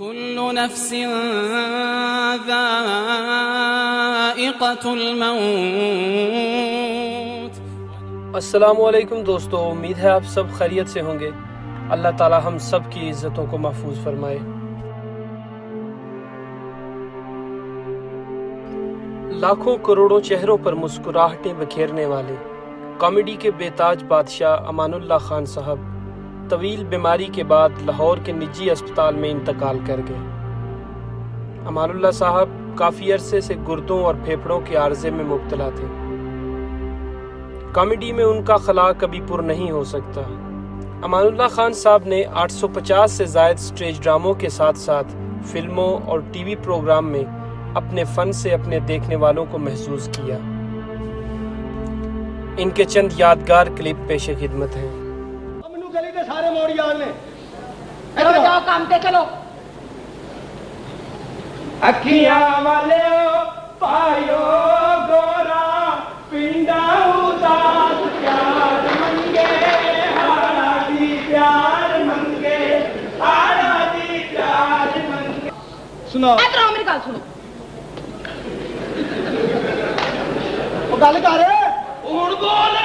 كل نفس ذائقة الموت. السلام علیکم دوستو، امید ہے آپ سب خیریت سے ہوں گے۔ اللہ تعالی ہم سب کی عزتوں کو محفوظ فرمائے۔ لاکھوں کروڑوں چہروں پر مسکراہٹیں بکھیرنے والے کامیڈی کے بے تاج بادشاہ امان اللہ خان صاحب طویل بیماری کے بعد لاہور کے نجی اسپتال میں انتقال کر گئے۔ امان اللہ صاحب کافی عرصے سے گردوں اور پھیپھڑوں کے عارضے میں مبتلا تھے۔ کامیڈی میں ان کا خلا کبھی پر نہیں ہو سکتا۔ امان اللہ خان صاحب نے 850 سے زائد سٹیج ڈراموں کے ساتھ ساتھ فلموں اور ٹی وی پروگرام میں اپنے فن سے اپنے دیکھنے والوں کو محظوظ کیا۔ ان کے چند یادگار کلپ پیش خدمت ہیں۔ گلی دے سارے موڑ یار نے چلو جاؤ کام پہ چلو۔ اکھیاں والے پایو گورا پنڈا اداس پیار منگے ہارا دی پیار منگے ہارا دی پیار منگے۔ سنو ادھر آؤ میری گل سنو۔ وہ گل کر ہوں بول۔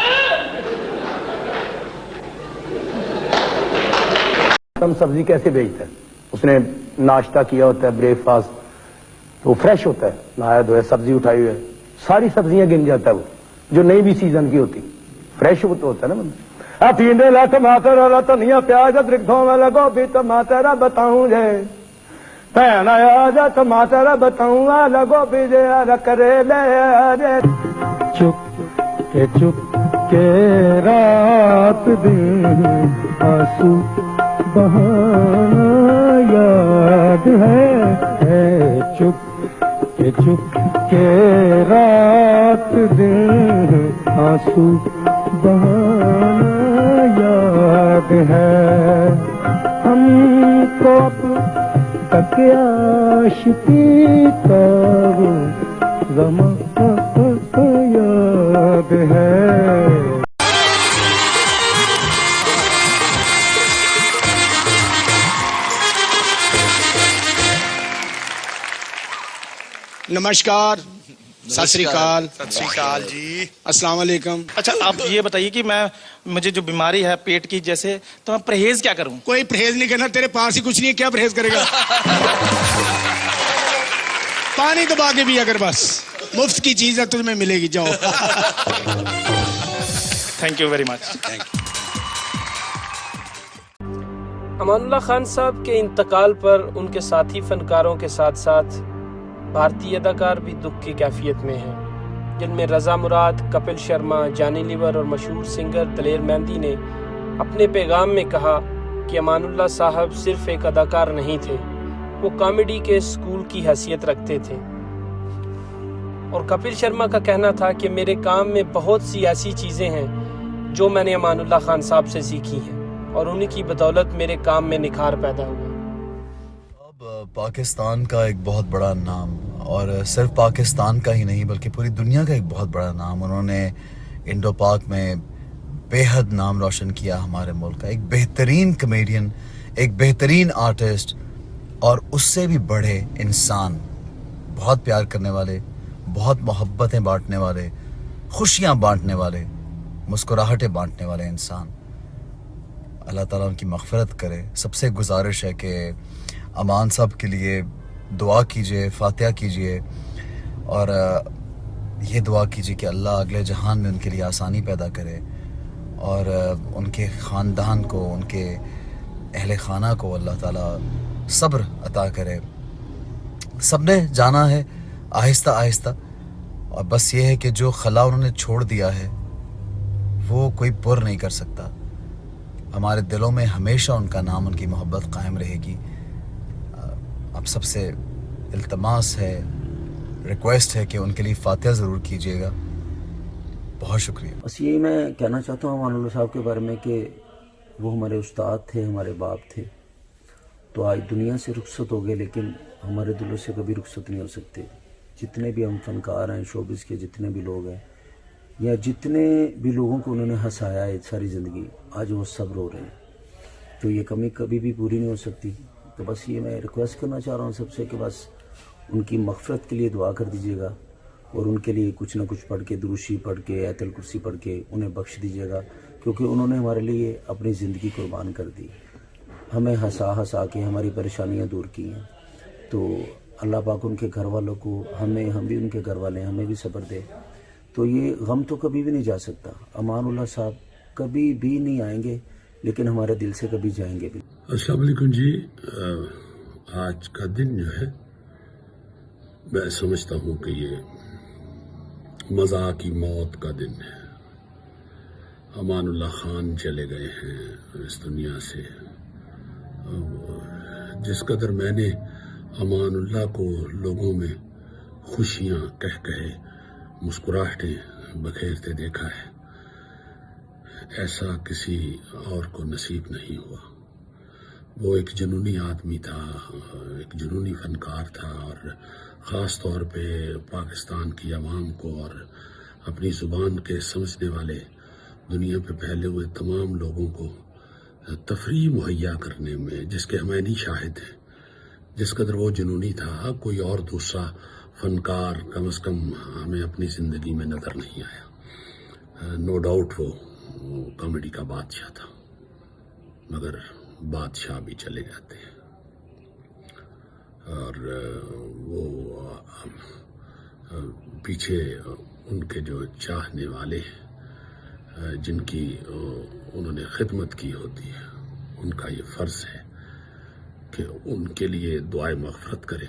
ہم سبزی کیسے بیچتا ہے؟ اس نے ناشتہ کیا ہوتا ہے، بریک فاسٹ، تو فریش ہوتا ہے، نہایا دھویا سبزی اٹھائی ہوئی ہے، ساری سبزیاں گن جاتا ہے وہ جو نئی بھی سیزن کی ہوتی، فریش ہوتا ہے نا بندہ۔ ٹینڈے لا ٹماٹر والا دھنیا پیاز ادرک والا گوبھی ٹماٹر بتاؤں جے بھن آیا جا ٹماٹر بتاؤں والا گوبھی جے کریلے چپ کے رات دن آنسو بہانا یاد ہے چپ کے رات دن آنسو بہانا یاد ہے ہم کو تک عاشقی کا زمانہ یاد ہے۔ نمشکار، ست سری اکال جی، السلام علیکم۔ اچھا آپ یہ بتائیے کہ مجھے جو بیماری ہے پیٹ کی جیسے، تو میں پرہیز کیا کروں؟ کوئی پرہیز نہیں کرنا، تیرے پاس ہی کچھ نہیں ہے، کیا پرہیز کرے گا؟ پانی دبا کے پیا کر، بس مفت کی چیز ہے، تمہیں ملے گی، جاؤ۔ Thank you very much. Aman Ullah Khan صاحب کے انتقال پر ان کے ساتھی فنکاروں کے ساتھ ساتھ بھارتی اداکار بھی دکھ کی کیفیت میں ہیں، جن میں رضا مراد، کپل شرما، جانی لیور اور مشہور سنگر دلیر مہندی نے اپنے پیغام میں کہا کہ امان اللہ صاحب صرف ایک اداکار نہیں تھے، وہ کامیڈی کے اسکول کی حیثیت رکھتے تھے۔ اور کپل شرما کا کہنا تھا کہ میرے کام میں بہت سی ایسی چیزیں ہیں جو میں نے امان اللہ خان صاحب سے سیکھی ہیں، اور انہی کی بدولت میرے کام میں نکھار پیدا ہوا۔ پاکستان کا ایک بہت بڑا نام، اور صرف پاکستان کا ہی نہیں بلکہ پوری دنیا کا ایک بہت بڑا نام، انہوں نے انڈو پاک میں بے حد نام روشن کیا ہمارے ملک کا۔ ایک بہترین کمیڈین، ایک بہترین آرٹسٹ، اور اس سے بھی بڑے انسان، بہت پیار کرنے والے، بہت محبتیں بانٹنے والے، خوشیاں بانٹنے والے، مسکراہٹیں بانٹنے والے انسان۔ اللہ تعالیٰ ان کی مغفرت کرے۔ سب سے گزارش ہے کہ امان صاحب کے لیے دعا کیجئے، فاتحہ کیجئے، اور یہ دعا کیجئے کہ اللہ اگلے جہان میں ان کے لیے آسانی پیدا کرے، اور ان کے خاندان کو، ان کے اہل خانہ کو اللہ تعالیٰ صبر عطا کرے۔ سب نے جانا ہے آہستہ آہستہ، اور بس یہ ہے کہ جو خلا انہوں نے چھوڑ دیا ہے وہ کوئی پر نہیں کر سکتا۔ ہمارے دلوں میں ہمیشہ ان کا نام، ان کی محبت قائم رہے گی۔ آپ سب سے التماس ہے، ریکویسٹ ہے کہ ان کے لیے فاتحہ ضرور کیجیے گا۔ بہت شکریہ۔ بس یہی میں کہنا چاہتا ہوں امان اللہ صاحب کے بارے میں کہ وہ ہمارے استاد تھے، ہمارے باپ تھے، تو آج دنیا سے رخصت ہو گئے، لیکن ہمارے دلوں سے کبھی رخصت نہیں ہو سکتے۔ جتنے بھی ہم فنکار ہیں، شوبز کے جتنے بھی لوگ ہیں، یا جتنے بھی لوگوں کو انہوں نے ہنسایا ہے ساری زندگی، آج وہ سب رو رہے ہیں، تو یہ کمی کبھی بھی پوری نہیں ہو سکتی۔ تو بس یہ میں ریکویسٹ کرنا چاہ رہا ہوں سب سے کہ بس ان کی مغفرت کے لیے دعا کر دیجیے گا، اور ان کے لیے کچھ نہ کچھ پڑھ کے، دروشی پڑھ کے، آیت الکرسی پڑھ کے انہیں بخش دیجیے گا، کیونکہ انہوں نے ہمارے لیے اپنی زندگی قربان کر دی، ہمیں ہنسا کے ہماری پریشانیاں دور کی ہیں. تو اللہ پاک ان کے گھر والوں کو، ہم بھی ان کے گھر والے ہیں، ہمیں بھی صبر دے. تو یہ غم تو کبھی بھی نہیں جا سکتا. امان اللہ صاحب کبھی بھی نہیں آئیں گے، لیکن ہمارے دل سے کبھی جائیں گے بھی. السلام علیکم جی. آج کا دن جو ہے میں سمجھتا ہوں کہ یہ مذاقی موت کا دن ہے. امان اللہ خان چلے گئے ہیں اس دنیا سے. جس قدر میں نے امان اللہ کو لوگوں میں خوشیاں کہے مسکراہٹیں بکھیرتے دیکھا ہے، ایسا کسی اور کو نصیب نہیں ہوا. وہ ایک جنونی آدمی تھا، ایک جنونی فنکار تھا، اور خاص طور پہ پاکستان کی عوام کو اور اپنی زبان کے سمجھنے والے دنیا پہ پھیلے ہوئے تمام لوگوں کو تفریح مہیا کرنے میں جس کے ہم عینی شاہد ہیں. جس قدر وہ جنونی تھا، کوئی اور دوسرا فنکار کم از کم ہمیں اپنی زندگی میں نظر نہیں آیا. نو ڈاؤٹ وہ کامیڈی کا بادشاہ تھا، مگر بادشاہ بھی چلے جاتے ہیں، اور وہ پیچھے ان کے جو چاہنے والے ہیں جن کی انہوں نے خدمت کی ہوتی ہے، ان کا یہ فرض ہے کہ ان کے لیے دعائے مغفرت کرے.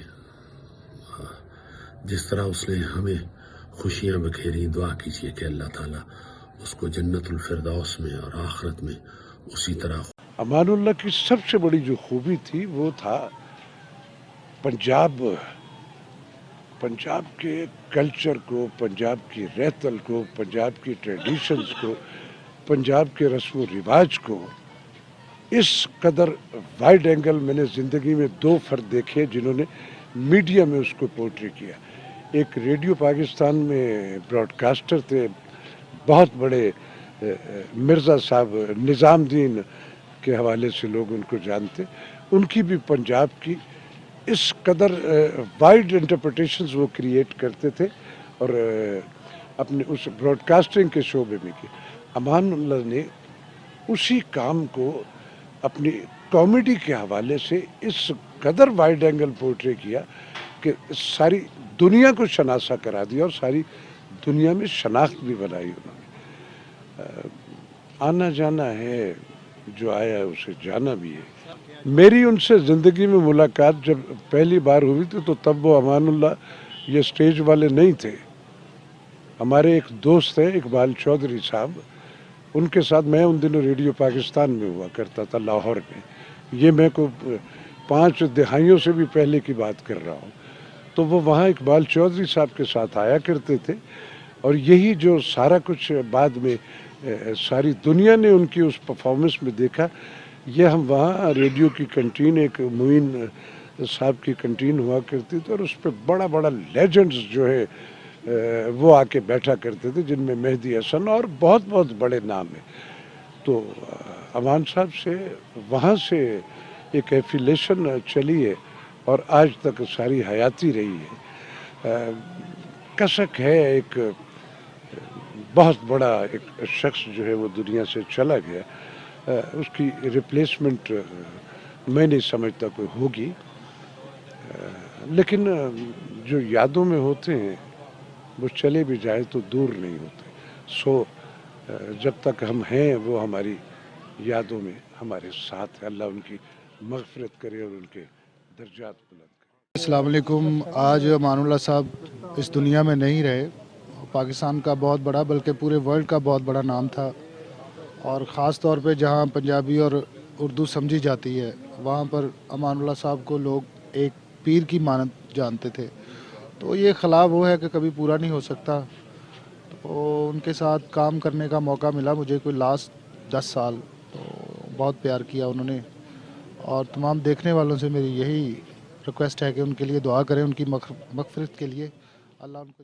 جس طرح اس نے ہمیں خوشیاں بکھیری، دعا کیجیے کہ اللہ تعالیٰ اس کو جنت الفردوس میں اور آخرت میں اسی طرح. امان اللہ کی سب سے بڑی جو خوبی تھی وہ تھا پنجاب کے کلچر کو، پنجاب کی رہتل کو، پنجاب کی ٹریڈیشنز کو، پنجاب کے رسم و رواج کو. اس قدر وائڈ اینگل میں نے زندگی میں 2 فرد دیکھے جنہوں نے میڈیا میں اس کو پورٹری کیا. ایک ریڈیو پاکستان میں براڈ کاسٹر تھے، بہت بڑے، مرزا صاحب، نظام الدین کے حوالے سے لوگ ان کو جانتے. ان کی بھی پنجاب کی اس قدر وائڈ انٹرپریٹیشنز وہ کریٹ کرتے تھے، اور اپنے اس براڈ کاسٹنگ کے شعبے میں کی. امان اللہ نے اسی کام کو اپنی کامیڈی کے حوالے سے اس قدر وائڈ اینگل پورٹری کیا کہ ساری دنیا کو شناسا کرا دیا، اور ساری دنیا میں شناخت بھی بنائی انہوں نے. آنا جانا ہے، جو آیا ہے اسے جانا بھی ہے. میری ان سے زندگی میں ملاقات جب پہلی بار ہوئی تھی تو تب وہ امان اللہ یہ سٹیج والے نہیں تھے. ہمارے ایک دوست ہیں اقبال چودھری صاحب، ان کے ساتھ میں ان دنوں ریڈیو پاکستان میں ہوا کرتا تھا لاہور میں. یہ میں کو 5 دہائیوں سے بھی پہلے کی بات کر رہا ہوں. تو وہ وہاں اقبال چودھری صاحب کے ساتھ آیا کرتے تھے، اور یہی جو سارا کچھ بعد میں ساری دنیا نے ان کی اس پرفارمنس میں دیکھا. یہ ہم وہاں ریڈیو کی کنٹین، ایک معین صاحب کی کنٹین ہوا کرتی تھی، اور اس پہ بڑا بڑا لیجنڈز جو ہے وہ آ کے بیٹھا کرتے تھے، جن میں مہدی حسن اور بہت بہت بڑے نام ہیں. تو امان صاحب سے وہاں سے ایک ایفیلیشن چلی ہے، اور آج تک ساری حیاتی رہی ہے. کشک ہے، ایک بہت بڑا ایک شخص جو ہے وہ دنیا سے چلا گیا. اس کی ریپلیسمنٹ میں نہیں سمجھتا کوئی ہوگی، لیکن جو یادوں میں ہوتے ہیں وہ چلے بھی جائے تو دور نہیں ہوتے. سو جب تک ہم ہیں وہ ہماری یادوں میں ہمارے ساتھ ہے. اللہ ان کی مغفرت کرے اور ان کے درجات بلند کرے. السلام علیکم. آج امان اللہ صاحب اس دنیا میں نہیں رہے. پاکستان کا بہت بڑا بلکہ پورے ورلڈ کا بہت بڑا نام تھا، اور خاص طور پہ جہاں پنجابی اور اردو سمجھی جاتی ہے وہاں پر امان اللہ صاحب کو لوگ ایک پیر کی مانند جانتے تھے. تو یہ خلا وہ ہے کہ کبھی پورا نہیں ہو سکتا. تو ان کے ساتھ کام کرنے کا موقع ملا مجھے کوئی لاسٹ 10 سال. تو بہت پیار کیا انہوں نے، اور تمام دیکھنے والوں سے میری یہی ریکویسٹ ہے کہ ان کے لیے دعا کریں، ان کی مغفرت کے لیے. اللہ ان کو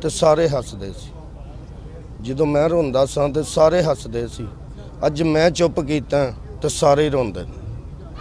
ਤੇ ਸਾਰੇ ਹੱਸਦੇ ਸੀ, ਜਦੋਂ ਮੈਂ ਰੋਂਦਾ ਸਾਂ ਤੇ ਸਾਰੇ ਹੱਸਦੇ ਸੀ, ਅੱਜ ਮੈਂ ਚੁੱਪ ਕੀਤਾ ਤੇ ਸਾਰੇ ਰੋਂਦੇ ਨੇ।